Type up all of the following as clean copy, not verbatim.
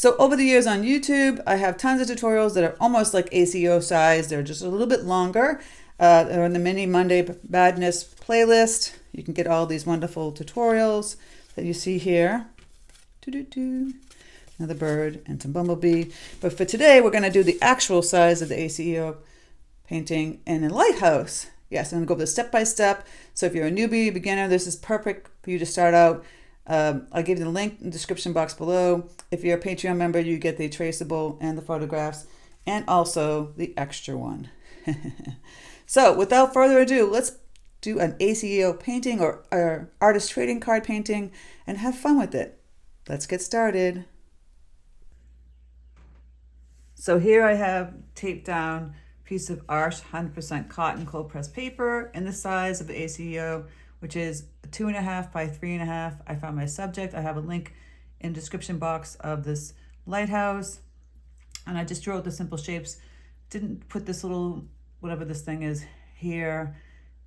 So over the years on YouTube, I have tons of tutorials that are almost like ACEO size. They're just a little bit longer. They're in the Mini Monday Badness playlist. You can get all these wonderful tutorials that you see here. Doo-doo-doo. Another bird and some bumblebee. But for today, we're going to do the actual size of the ACEO painting in a lighthouse. Yes, I'm going to go over the step by step. So if you're a newbie, beginner, this is perfect for you to start out. I'll give you the link in the description box below. If you're a Patreon member, you get the traceable and the photographs and also the extra one. So without further ado, let's do an ACEO painting or artist trading card painting and have fun with it. Let's get started. So here I have taped down a piece of Arch 100% cotton cold pressed paper in the size of the ACEO, which is 2.5 by 3.5. I found my subject. I have a link in the description box of this lighthouse. And I just drew out the simple shapes. Didn't put this little, whatever this thing is here.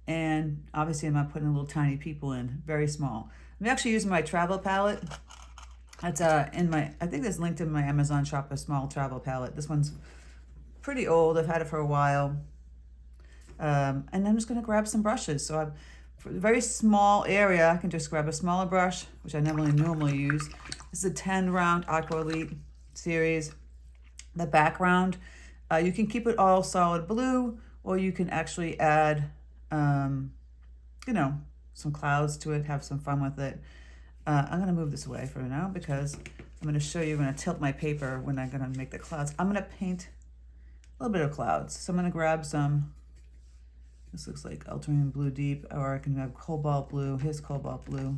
And obviously I'm not putting little tiny people in, very small. I'm actually using my travel palette. That's in my, I think that's linked in my Amazon shop, a small travel palette. This one's pretty old. I've had it for a while. And I'm just gonna grab some brushes. So for a very small area, I can just grab a smaller brush, which I normally use. This is a 10 round Aqua Elite series. The background, you can keep it all solid blue, or you can actually add, you know, some clouds to it, have some fun with it. I'm gonna move this away for now because I'm gonna show you, I'm gonna tilt my paper when I'm gonna make the clouds. I'm gonna paint a little bit of clouds. So I'm gonna grab some, this looks like ultramarine blue deep, or I can have cobalt blue. Here's cobalt blue.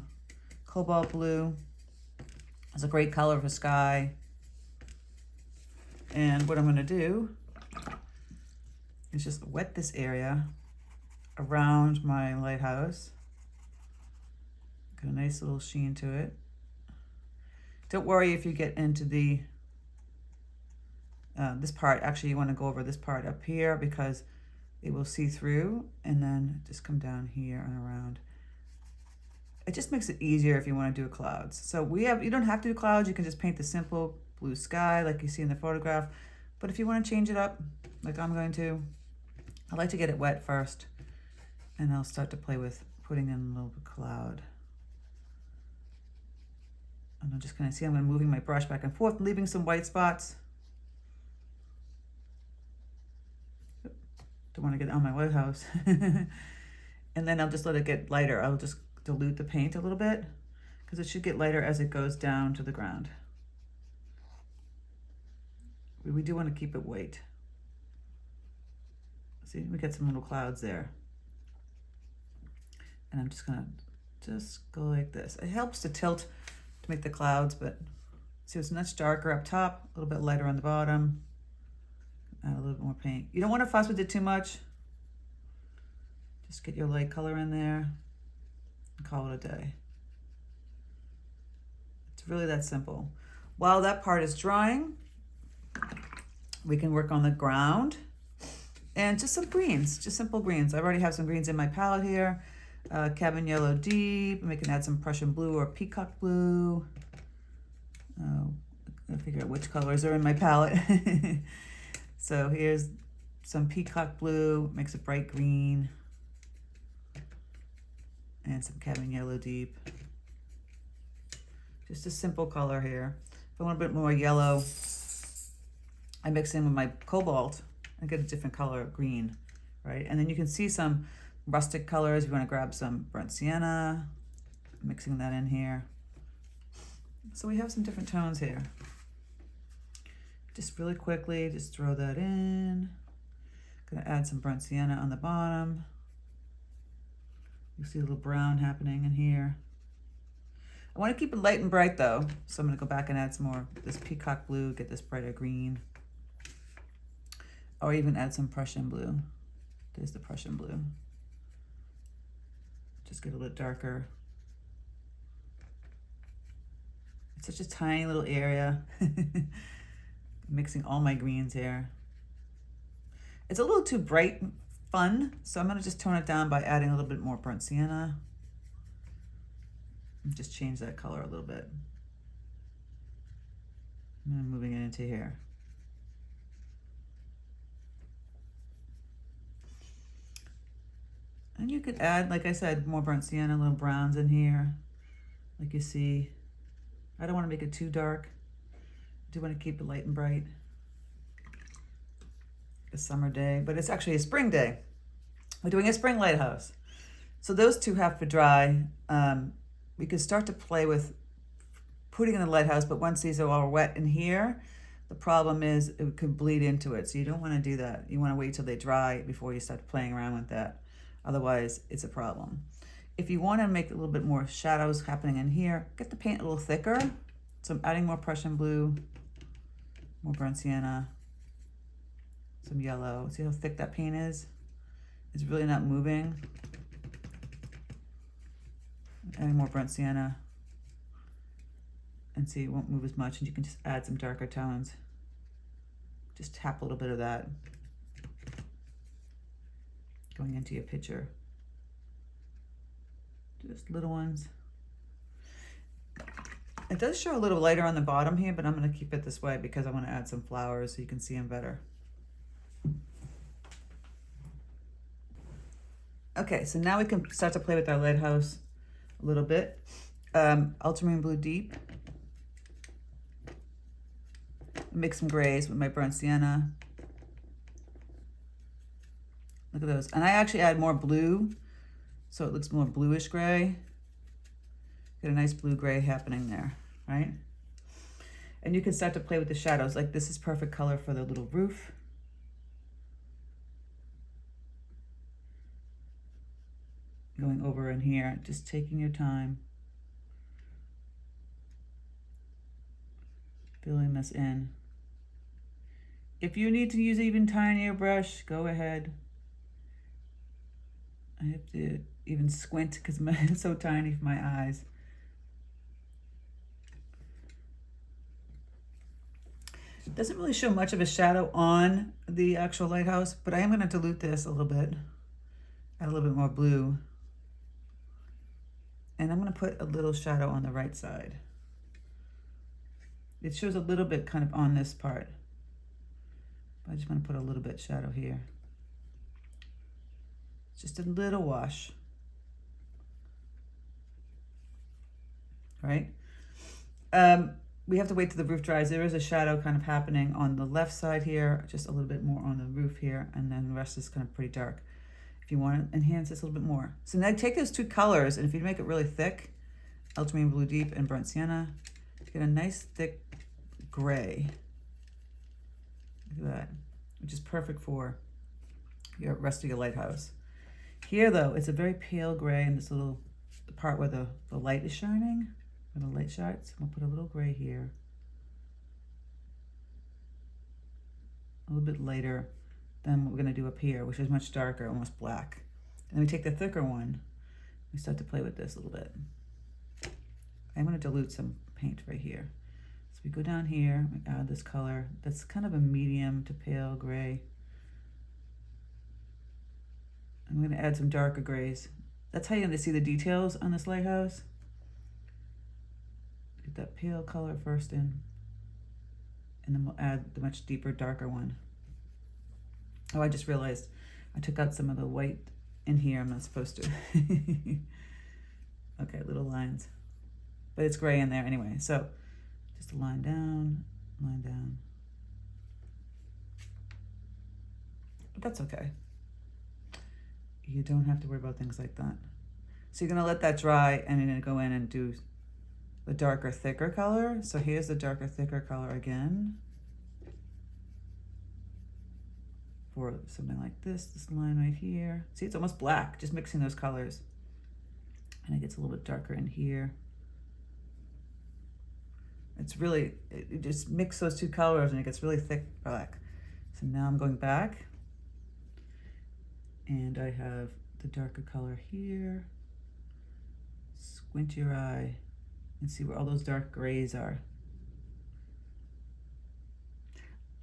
Cobalt blue is a great color for sky. And what I'm gonna do is just wet this area around my lighthouse. Got a nice little sheen to it. Don't worry if you get into the this part. Actually, you want to go over this part up here because it will see through, and then just come down here and around. It just makes it easier if you want to do clouds. So you don't have to do clouds. You can just paint the simple blue sky like you see in the photograph. But if you want to change it up, like I'm going to, I like to get it wet first, and I'll start to play with putting in a little cloud. And I'm just going to see, I'm going to moving my brush back and forth, leaving some white spots. Don't want to get on my lighthouse. And then I'll just let it get lighter. I'll just dilute the paint a little bit because it should get lighter as it goes down to the ground. We do want to keep it white. See, we get some little clouds there. And I'm just going to just go like this. It helps to tilt to make the clouds, but see, it's much darker up top, a little bit lighter on the bottom. Add a little bit more paint. You don't want to fuss with it too much. Just get your light color in there and call it a day. It's really that simple. While that part is drying, we can work on the ground and just some greens, just simple greens. I already have some greens in my palette here. Cabin yellow deep, and we can add some Prussian blue or peacock blue. I'll figure out which colors are in my palette. So here's some peacock blue, makes a bright green. And some cabin yellow deep. Just a simple color here. If I want a bit more yellow, I mix in with my cobalt and get a different color of green, right? And then you can see some rustic colors. You want to grab some burnt sienna, mixing that in here. So we have some different tones here. Just really quickly, just throw that in. Gonna add some burnt sienna on the bottom. You see a little brown happening in here. I want to keep it light and bright though, so I'm gonna go back and add some more of this peacock blue, get this brighter green. Or even add some Prussian blue. There's the Prussian blue. Just get a little darker. It's such a tiny little area. Mixing all my greens here. It's a little too bright fun, so I'm gonna just tone it down by adding a little bit more burnt sienna. And just change that color a little bit. And I'm moving it into here. And you could add, like I said, more burnt sienna, little browns in here, like you see. I don't want to make it too dark. I do want to keep it light and bright. A summer day, but it's actually a spring day. We're doing a spring lighthouse. So those two have to dry. We could start to play with putting in the lighthouse, but once these are all wet in here, the problem is it could bleed into it. So you don't want to do that. You want to wait till they dry before you start playing around with that. Otherwise, it's a problem. If you want to make a little bit more shadows happening in here, get the paint a little thicker. So I'm adding more Prussian blue, more burnt sienna, some yellow. See how thick that paint is? It's really not moving. Adding more burnt sienna. And see, it won't move as much, and you can just add some darker tones. Just tap a little bit of that going into your picture. Just little ones. It does show a little lighter on the bottom here, but I'm going to keep it this way because I want to add some flowers so you can see them better. Okay, so now we can start to play with our lighthouse a little bit. Ultramarine blue deep. Mix some grays with my burnt sienna. Look at those. And I actually add more blue, so it looks more bluish gray. Get a nice blue-gray happening there, right? And you can start to play with the shadows. Like this is perfect color for the little roof. Going over in here, just taking your time. Filling this in. If you need to use an even tinier brush, go ahead. I have to even squint because it's so tiny for my eyes. It doesn't really show much of a shadow on the actual lighthouse, but I am going to dilute this a little bit. Add a little bit more blue. And I'm going to put a little shadow on the right side. It shows a little bit kind of on this part. But I just want to put a little bit shadow here. Just a little wash. Right? We have to wait till the roof dries. There is a shadow kind of happening on the left side here, just a little bit more on the roof here, and then the rest is kind of pretty dark. If you want to enhance this a little bit more. So now take those two colors, and if you make it really thick, ultramarine blue deep and burnt sienna, get a nice thick gray. Look at that, which is perfect for your rest of your lighthouse. Here though, it's a very pale gray in this little part where the light is shining, where the light shines. I'm gonna put a little gray here. A little bit lighter than what we're gonna do up here, which is much darker, almost black. And then we take the thicker one, we start to play with this a little bit. I'm gonna dilute some paint right here. So we go down here, we add this color that's kind of a medium to pale gray. I'm going to add some darker grays. That's how you're going to see the details on this lighthouse. Get that pale color first in, and then we'll add the much deeper, darker one. Oh, I just realized I took out some of the white in here. I'm not supposed to. Okay, little lines. But it's gray in there anyway. So just a line down, line down. But that's okay. You don't have to worry about things like that. So you're gonna let that dry, and you're gonna go in and do the darker, thicker color. So here's the darker, thicker color again. For something like this line right here. See, it's almost black, just mixing those colors. And it gets a little bit darker in here. It's really, it just mix those two colors and it gets really thick black. So now I'm going back. And I have the darker color here. Squint your eye and see where all those dark grays are.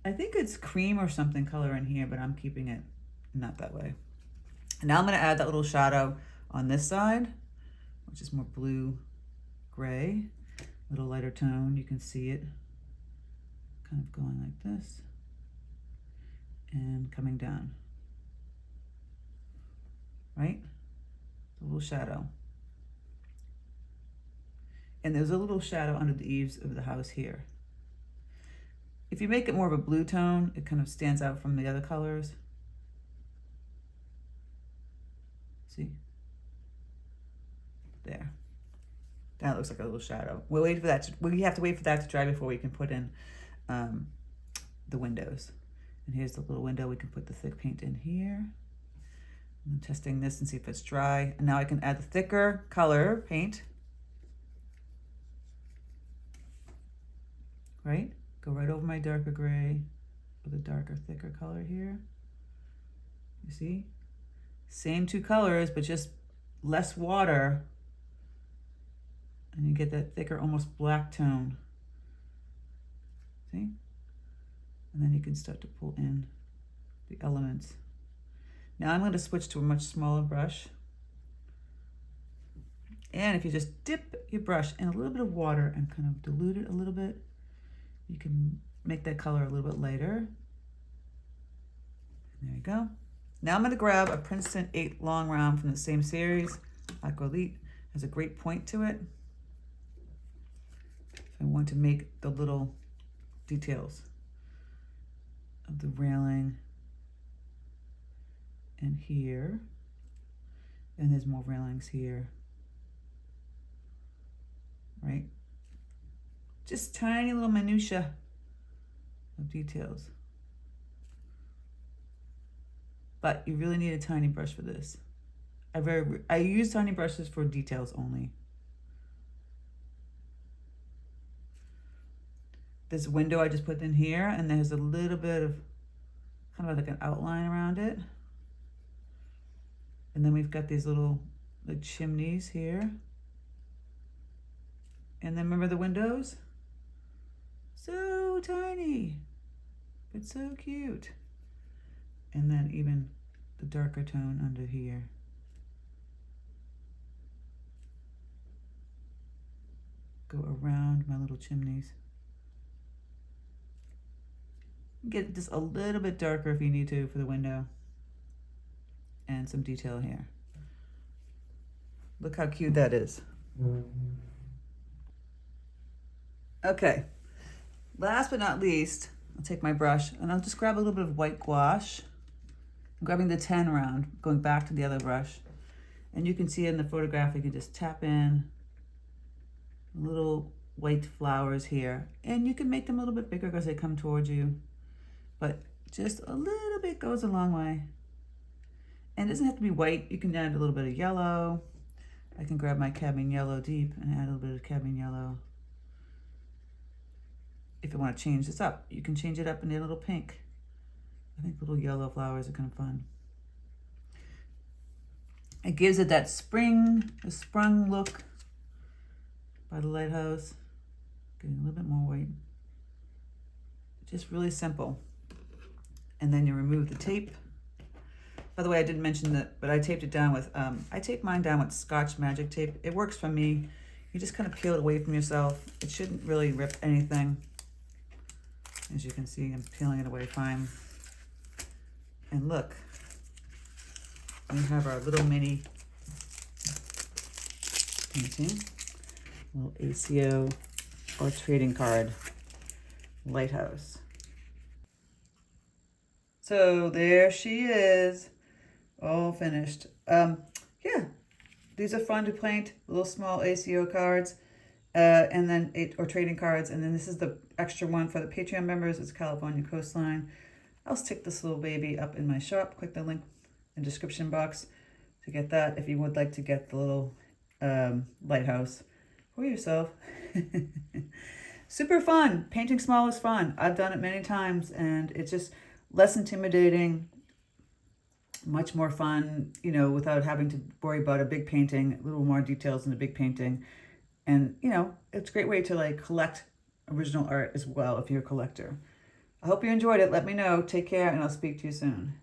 I think it's cream or something color in here, but I'm keeping it not that way. And now I'm gonna add that little shadow on this side, which is more blue gray, a little lighter tone, you can see it. kind of going like this and coming down, right? A little shadow. And there's a little shadow under the eaves of the house here. If you make it more of a blue tone, it kind of stands out from the other colors. See? There. That looks like a little shadow. We have to wait for that to dry before we can put in the windows. And here's the little window. We can put the thick paint in here. I'm testing this and see if it's dry. And now I can add the thicker color paint. Right? Go right over my darker gray with a darker, thicker color here. You see? Same two colors, but just less water. And you get that thicker, almost black tone. See? And then you can start to pull in the elements. Now I'm going to switch to a much smaller brush. And if you just dip your brush in a little bit of water and kind of dilute it a little bit, you can make that color a little bit lighter. And there you go. Now I'm going to grab a Princeton 8 long round from the same series. Aqua has a great point to it. I want to make the little details of the railing and here, and there's more railings here, right? Just tiny little minutia of details. But you really need a tiny brush for this. I use tiny brushes for details only. This window I just put in here, and there's a little bit of kind of like an outline around it. And then we've got these little like chimneys here. And then remember the windows? So tiny, but so cute. And then even the darker tone under here. Go around my little chimneys. Get just a little bit darker if you need to for the window. And some detail here. Look how cute that is. Okay, last but not least, I'll take my brush and I'll just grab a little bit of white gouache. I'm grabbing the 10 round, going back to the other brush. And you can see in the photograph, you can just tap in little white flowers here. And you can make them a little bit bigger because they come towards you. But just a little bit goes a long way. And it doesn't have to be white. You can add a little bit of yellow. I can grab my cadmium yellow deep and add a little bit of cadmium yellow. If you want to change this up, you can change it up into a little pink. I think little yellow flowers are kind of fun. It gives it that sprung look by the Lighthouse. Getting a little bit more white. Just really simple. And then you remove the tape. By the way, I didn't mention that, but I taped it down with, I taped mine down with Scotch Magic tape. It works for me. You just kind of peel it away from yourself. It shouldn't really rip anything. As you can see, I'm peeling it away fine. And look, we have our little mini painting, little ACEO or trading card, Lighthouse. So there she is, all finished. Yeah, these are fun to paint, little small ACEO cards, and then trading cards. And then this is the extra one for the Patreon members. It's California Coastline. I'll stick this little baby up in my shop. Click the link in the description box to get that if you would like to get the little lighthouse for yourself. Super fun. Painting small is fun. I've done it many times, and it's just less intimidating, much more fun, you know, without having to worry about a big painting, a little more details in a big painting. And, you know, it's a great way to like collect original art as well if you're a collector. I hope you enjoyed it. Let me know. Take care, and I'll speak to you soon.